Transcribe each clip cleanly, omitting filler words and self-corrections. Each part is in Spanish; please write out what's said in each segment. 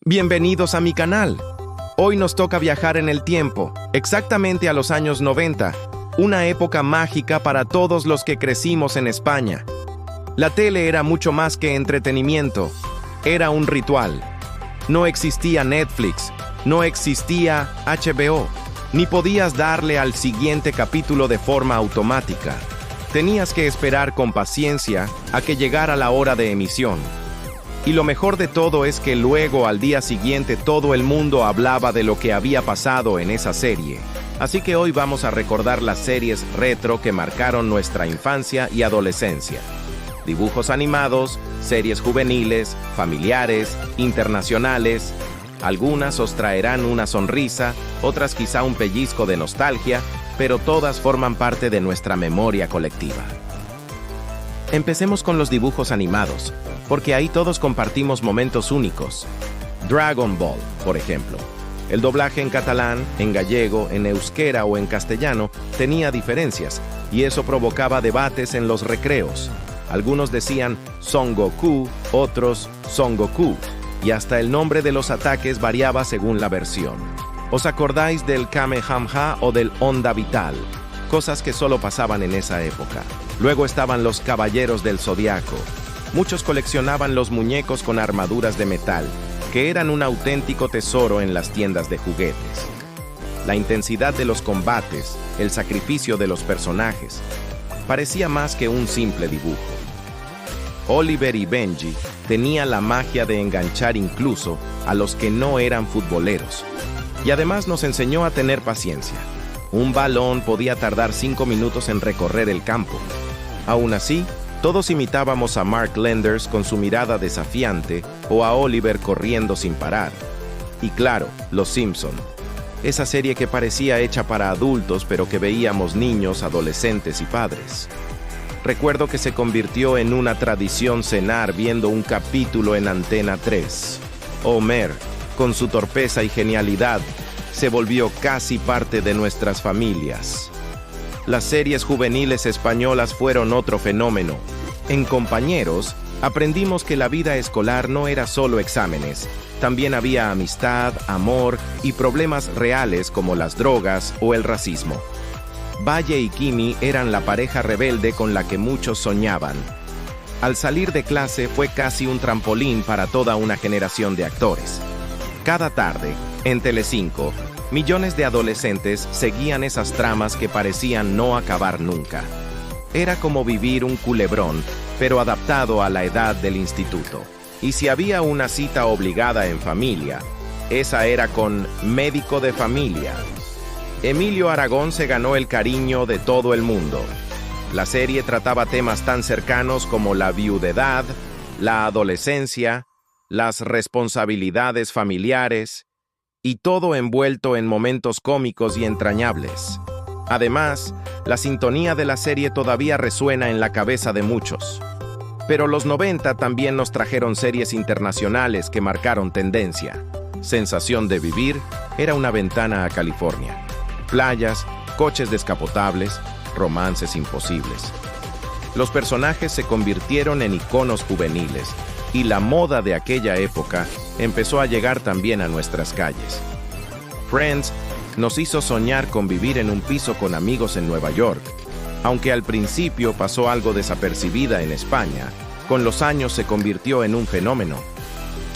Bienvenidos a mi canal. Hoy nos toca viajar en el tiempo, exactamente a los años 90, una época mágica para todos los que crecimos en España. La tele era mucho más que entretenimiento, era un ritual. No existía Netflix, no existía HBO, ni podías darle al siguiente capítulo de forma automática. Tenías que esperar con paciencia a que llegara la hora de emisión. Y lo mejor de todo es que luego, al día siguiente, todo el mundo hablaba de lo que había pasado en esa serie. Así que hoy vamos a recordar las series retro que marcaron nuestra infancia y adolescencia. Dibujos animados, series juveniles, familiares, internacionales. Algunas os traerán una sonrisa, otras quizá un pellizco de nostalgia, pero todas forman parte de nuestra memoria colectiva. Empecemos con los dibujos animados, porque ahí todos compartimos momentos únicos. Dragon Ball, por ejemplo. El doblaje en catalán, en gallego, en euskera o en castellano tenía diferencias, y eso provocaba debates en los recreos. Algunos decían Son Goku, otros Son Goku, y hasta el nombre de los ataques variaba según la versión. ¿Os acordáis del Kamehameha o del Onda Vital? Cosas que solo pasaban en esa época. Luego estaban los Caballeros del Zodiaco. Muchos coleccionaban los muñecos con armaduras de metal, que eran un auténtico tesoro en las tiendas de juguetes. La intensidad de los combates, el sacrificio de los personajes, parecía más que un simple dibujo. Oliver y Benji tenía la magia de enganchar incluso a los que no eran futboleros. Y además nos enseñó a tener paciencia. Un balón podía tardar 5 minutos en recorrer el campo. Aún así, todos imitábamos a Mark Lenders con su mirada desafiante o a Oliver corriendo sin parar. Y claro, Los Simpson. Esa serie que parecía hecha para adultos pero que veíamos niños, adolescentes y padres. Recuerdo que se convirtió en una tradición cenar viendo un capítulo en Antena 3. Homer, con su torpeza y genialidad, se volvió casi parte de nuestras familias. Las series juveniles españolas fueron otro fenómeno. En Compañeros, aprendimos que la vida escolar no era solo exámenes. También había amistad, amor y problemas reales como las drogas o el racismo. Valle y Kimi eran la pareja rebelde con la que muchos soñaban. Al salir de clase fue casi un trampolín para toda una generación de actores. Cada tarde, en Telecinco, millones de adolescentes seguían esas tramas que parecían no acabar nunca. Era como vivir un culebrón, pero adaptado a la edad del instituto. Y si había una cita obligada en familia, esa era con Médico de Familia. Emilio Aragón se ganó el cariño de todo el mundo. La serie trataba temas tan cercanos como la viudedad, la adolescencia, las responsabilidades familiares, y todo envuelto en momentos cómicos y entrañables. Además, la sintonía de la serie todavía resuena en la cabeza de muchos. Pero los 90 también nos trajeron series internacionales que marcaron tendencia. Sensación de Vivir era una ventana a California. Playas, coches descapotables, romances imposibles. Los personajes se convirtieron en iconos juveniles, y la moda de aquella época empezó a llegar también a nuestras calles. Friends nos hizo soñar con vivir en un piso con amigos en Nueva York. Aunque al principio pasó algo desapercibida en España, con los años se convirtió en un fenómeno.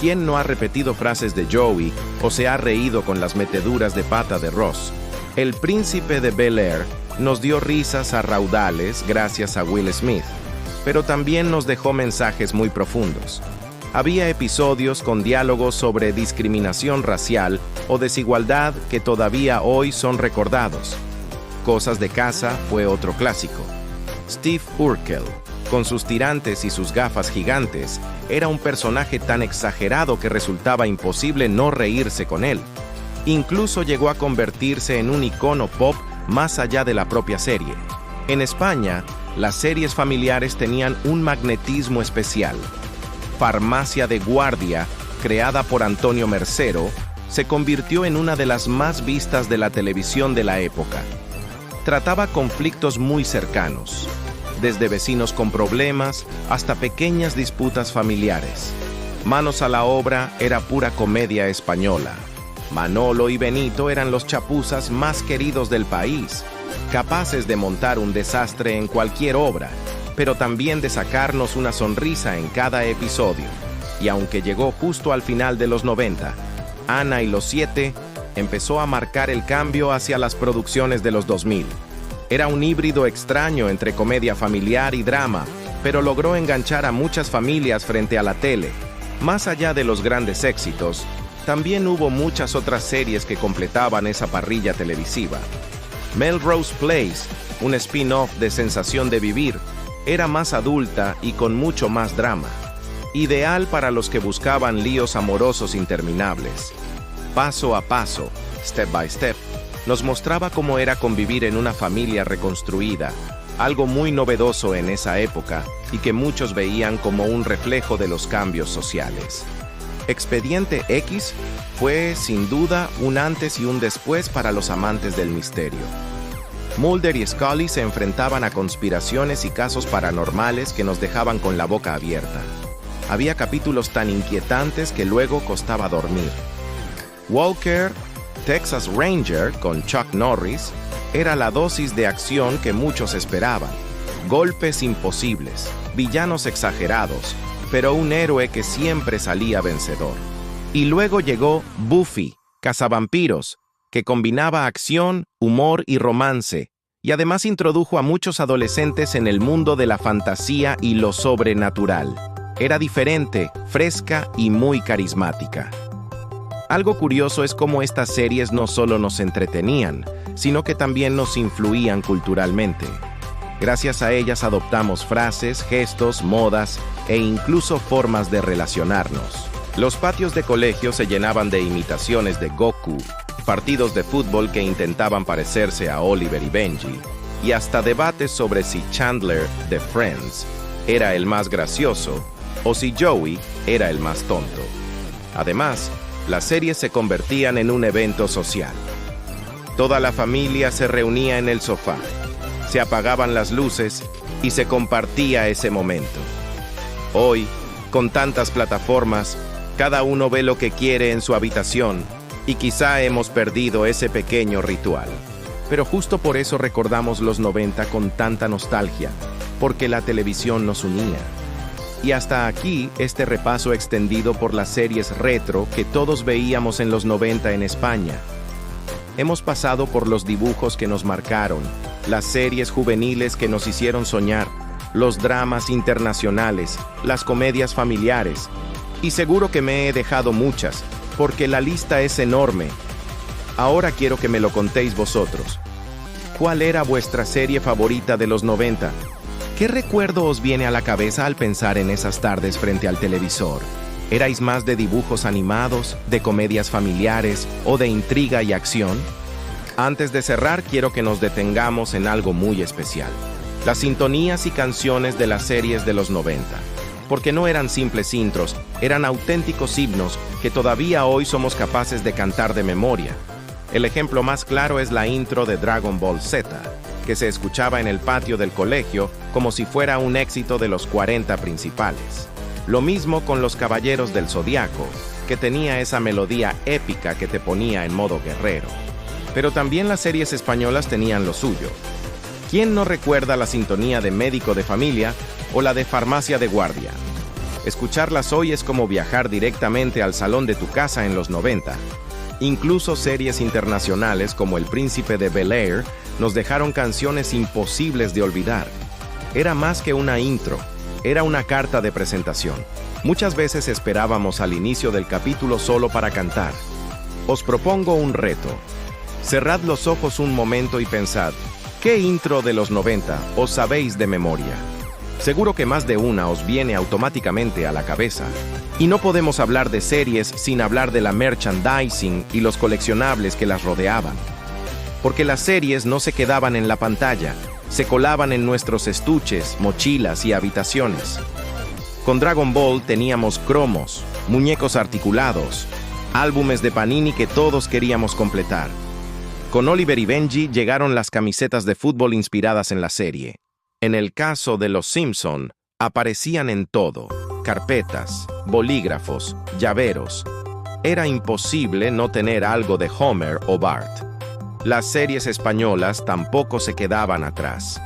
¿Quién no ha repetido frases de Joey o se ha reído con las meteduras de pata de Ross? El Príncipe de Bel-Air nos dio risas a raudales gracias a Will Smith, pero también nos dejó mensajes muy profundos. Había episodios con diálogos sobre discriminación racial o desigualdad que todavía hoy son recordados. Cosas de Casa fue otro clásico. Steve Urkel, con sus tirantes y sus gafas gigantes, era un personaje tan exagerado que resultaba imposible no reírse con él. Incluso llegó a convertirse en un icono pop más allá de la propia serie. En España, las series familiares tenían un magnetismo especial. Farmacia de Guardia, creada por Antonio Mercero, se convirtió en una de las más vistas de la televisión de la época. Trataba conflictos muy cercanos, desde vecinos con problemas hasta pequeñas disputas familiares. Manos a la obra era pura comedia española. Manolo y Benito eran los chapuzas más queridos del país, capaces de montar un desastre en cualquier obra, pero también de sacarnos una sonrisa en cada episodio. Y aunque llegó justo al final de los 90, Ana y los 7 empezó a marcar el cambio hacia las producciones de los 2000. Era un híbrido extraño entre comedia familiar y drama, pero logró enganchar a muchas familias frente a la tele. Más allá de los grandes éxitos, también hubo muchas otras series que completaban esa parrilla televisiva. Melrose Place, un spin-off de Sensación de Vivir, era más adulta y con mucho más drama, ideal para los que buscaban líos amorosos interminables. Paso a paso, Step by Step, nos mostraba cómo era convivir en una familia reconstruida, algo muy novedoso en esa época y que muchos veían como un reflejo de los cambios sociales. Expediente X fue, sin duda, un antes y un después para los amantes del misterio. Mulder y Scully se enfrentaban a conspiraciones y casos paranormales que nos dejaban con la boca abierta. Había capítulos tan inquietantes que luego costaba dormir. Walker, Texas Ranger, con Chuck Norris, era la dosis de acción que muchos esperaban. Golpes imposibles, villanos exagerados, pero un héroe que siempre salía vencedor. Y luego llegó Buffy, Cazavampiros, que combinaba acción, humor y romance, y además introdujo a muchos adolescentes en el mundo de la fantasía y lo sobrenatural. Era diferente, fresca y muy carismática. Algo curioso es cómo estas series no solo nos entretenían, sino que también nos influían culturalmente. Gracias a ellas adoptamos frases, gestos, modas e incluso formas de relacionarnos. Los patios de colegio se llenaban de imitaciones de Goku, partidos de fútbol que intentaban parecerse a Oliver y Benji, y hasta debates sobre si Chandler, de Friends, era el más gracioso o si Joey era el más tonto. Además, las series se convertían en un evento social. Toda la familia se reunía en el sofá, se apagaban las luces y se compartía ese momento. Hoy, con tantas plataformas, cada uno ve lo que quiere en su habitación y quizá hemos perdido ese pequeño ritual. Pero justo por eso recordamos los 90 con tanta nostalgia, porque la televisión nos unía. Y hasta aquí este repaso extendido por las series retro que todos veíamos en los 90 en España. Hemos pasado por los dibujos que nos marcaron, las series juveniles que nos hicieron soñar, los dramas internacionales, las comedias familiares. Y seguro que me he dejado muchas, porque la lista es enorme. Ahora quiero que me lo contéis vosotros. ¿Cuál era vuestra serie favorita de los 90? ¿Qué recuerdo os viene a la cabeza al pensar en esas tardes frente al televisor? ¿Erais más de dibujos animados, de comedias familiares o de intriga y acción? Antes de cerrar, quiero que nos detengamos en algo muy especial: las sintonías y canciones de las series de los 90. Porque no eran simples intros, eran auténticos himnos que todavía hoy somos capaces de cantar de memoria. El ejemplo más claro es la intro de Dragon Ball Z, que se escuchaba en el patio del colegio como si fuera un éxito de los 40 principales. Lo mismo con Los Caballeros del Zodiaco, que tenía esa melodía épica que te ponía en modo guerrero. Pero también las series españolas tenían lo suyo. ¿Quién no recuerda la sintonía de Médico de Familia o la de Farmacia de Guardia? Escucharlas hoy es como viajar directamente al salón de tu casa en los 90. Incluso series internacionales como El Príncipe de Bel-Air nos dejaron canciones imposibles de olvidar. Era más que una intro, era una carta de presentación. Muchas veces esperábamos al inicio del capítulo solo para cantar. Os propongo un reto. Cerrad los ojos un momento y pensad, ¿qué intro de los 90 os sabéis de memoria? Seguro que más de una os viene automáticamente a la cabeza. Y no podemos hablar de series sin hablar de la merchandising y los coleccionables que las rodeaban. Porque las series no se quedaban en la pantalla, se colaban en nuestros estuches, mochilas y habitaciones. Con Dragon Ball teníamos cromos, muñecos articulados, álbumes de Panini que todos queríamos completar. Con Oliver y Benji llegaron las camisetas de fútbol inspiradas en la serie. En el caso de Los Simpson, aparecían en todo: carpetas, bolígrafos, llaveros. Era imposible no tener algo de Homer o Bart. Las series españolas tampoco se quedaban atrás.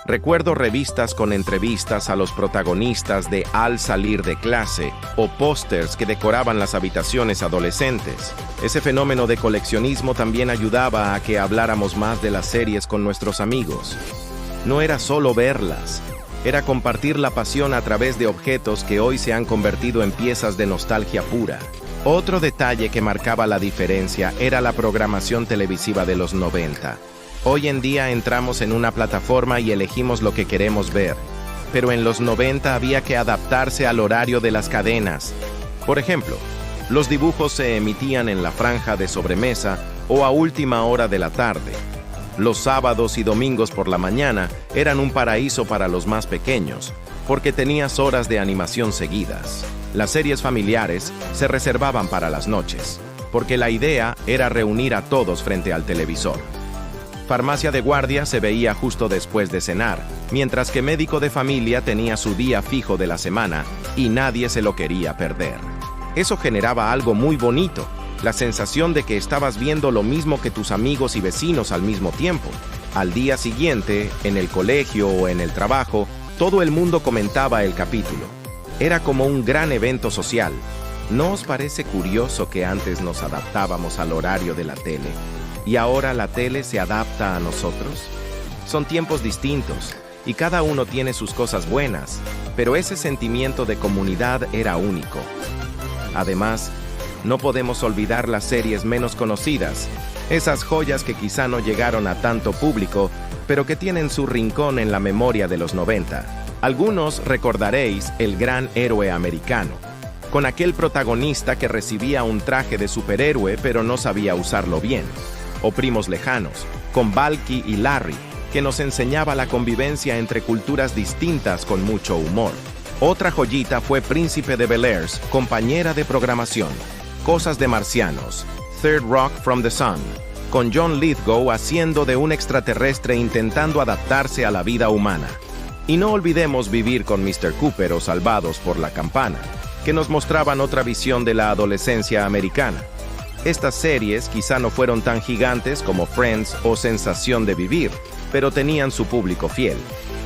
Recuerdo revistas con entrevistas a los protagonistas de Al salir de clase o pósters que decoraban las habitaciones adolescentes. Ese fenómeno de coleccionismo también ayudaba a que habláramos más de las series con nuestros amigos. No era solo verlas, era compartir la pasión a través de objetos que hoy se han convertido en piezas de nostalgia pura. Otro detalle que marcaba la diferencia era la programación televisiva de los 90. Hoy en día entramos en una plataforma y elegimos lo que queremos ver, pero en los 90 había que adaptarse al horario de las cadenas. Por ejemplo, los dibujos se emitían en la franja de sobremesa o a última hora de la tarde. Los sábados y domingos por la mañana eran un paraíso para los más pequeños, porque tenías horas de animación seguidas. Las series familiares se reservaban para las noches, porque la idea era reunir a todos frente al televisor. Farmacia de guardia se veía justo después de cenar, mientras que Médico de familia tenía su día fijo de la semana y nadie se lo quería perder. Eso generaba algo muy bonito, la sensación de que estabas viendo lo mismo que tus amigos y vecinos al mismo tiempo. Al día siguiente, en el colegio o en el trabajo, todo el mundo comentaba el capítulo. Era como un gran evento social. ¿No os parece curioso que antes nos adaptábamos al horario de la tele? ¿Y ahora la tele se adapta a nosotros? Son tiempos distintos, y cada uno tiene sus cosas buenas, pero ese sentimiento de comunidad era único. Además, no podemos olvidar las series menos conocidas, esas joyas que quizá no llegaron a tanto público, pero que tienen su rincón en la memoria de los 90. Algunos recordaréis El Gran Héroe Americano, con aquel protagonista que recibía un traje de superhéroe pero no sabía usarlo bien. O Primos Lejanos, con Balky y Larry, que nos enseñaba la convivencia entre culturas distintas con mucho humor. Otra joyita fue Príncipe de Bel-Air, compañera de programación. Cosas de marcianos, Third Rock from the Sun, con John Lithgow haciendo de un extraterrestre intentando adaptarse a la vida humana. Y no olvidemos Vivir con Mr. Cooper o Salvados por la Campana, que nos mostraban otra visión de la adolescencia americana. Estas series quizá no fueron tan gigantes como Friends o Sensación de Vivir, pero tenían su público fiel.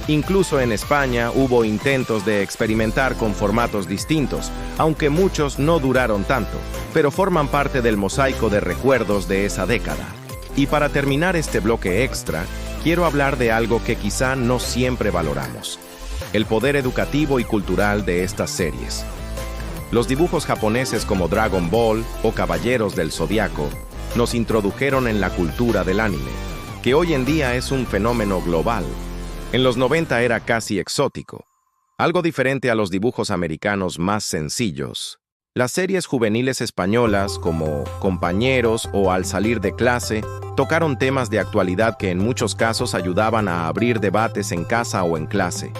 Incluso en España hubo intentos de experimentar con formatos distintos, aunque muchos no duraron tanto, pero forman parte del mosaico de recuerdos de esa década. Y para terminar este bloque extra, quiero hablar de algo que quizá no siempre valoramos: el poder educativo y cultural de estas series. Los dibujos japoneses como Dragon Ball o Caballeros del Zodiaco nos introdujeron en la cultura del anime, que hoy en día es un fenómeno global. En los 90 era casi exótico, algo diferente a los dibujos americanos más sencillos. Las series juveniles españolas como Compañeros o Al salir de clase tocaron temas de actualidad que en muchos casos ayudaban a abrir debates en casa o en clase.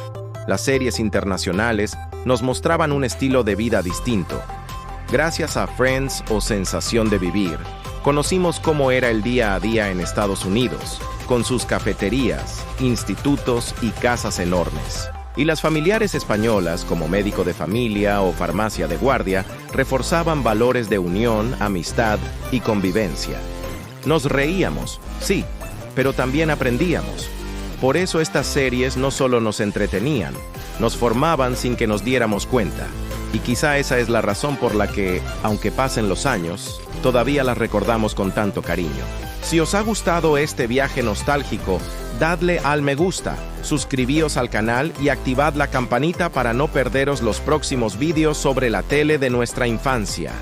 Las series internacionales nos mostraban un estilo de vida distinto. Gracias a Friends o Sensación de Vivir, conocimos cómo era el día a día en Estados Unidos, con sus cafeterías, institutos y casas enormes. Y las familiares españolas, como Médico de familia o Farmacia de guardia, reforzaban valores de unión, amistad y convivencia. Nos reíamos, sí, pero también aprendíamos. Por eso estas series no solo nos entretenían, nos formaban sin que nos diéramos cuenta. Y quizá esa es la razón por la que, aunque pasen los años, todavía las recordamos con tanto cariño. Si os ha gustado este viaje nostálgico, dadle al me gusta, suscribíos al canal y activad la campanita para no perderos los próximos vídeos sobre la tele de nuestra infancia.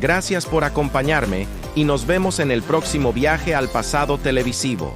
Gracias por acompañarme y nos vemos en el próximo viaje al pasado televisivo.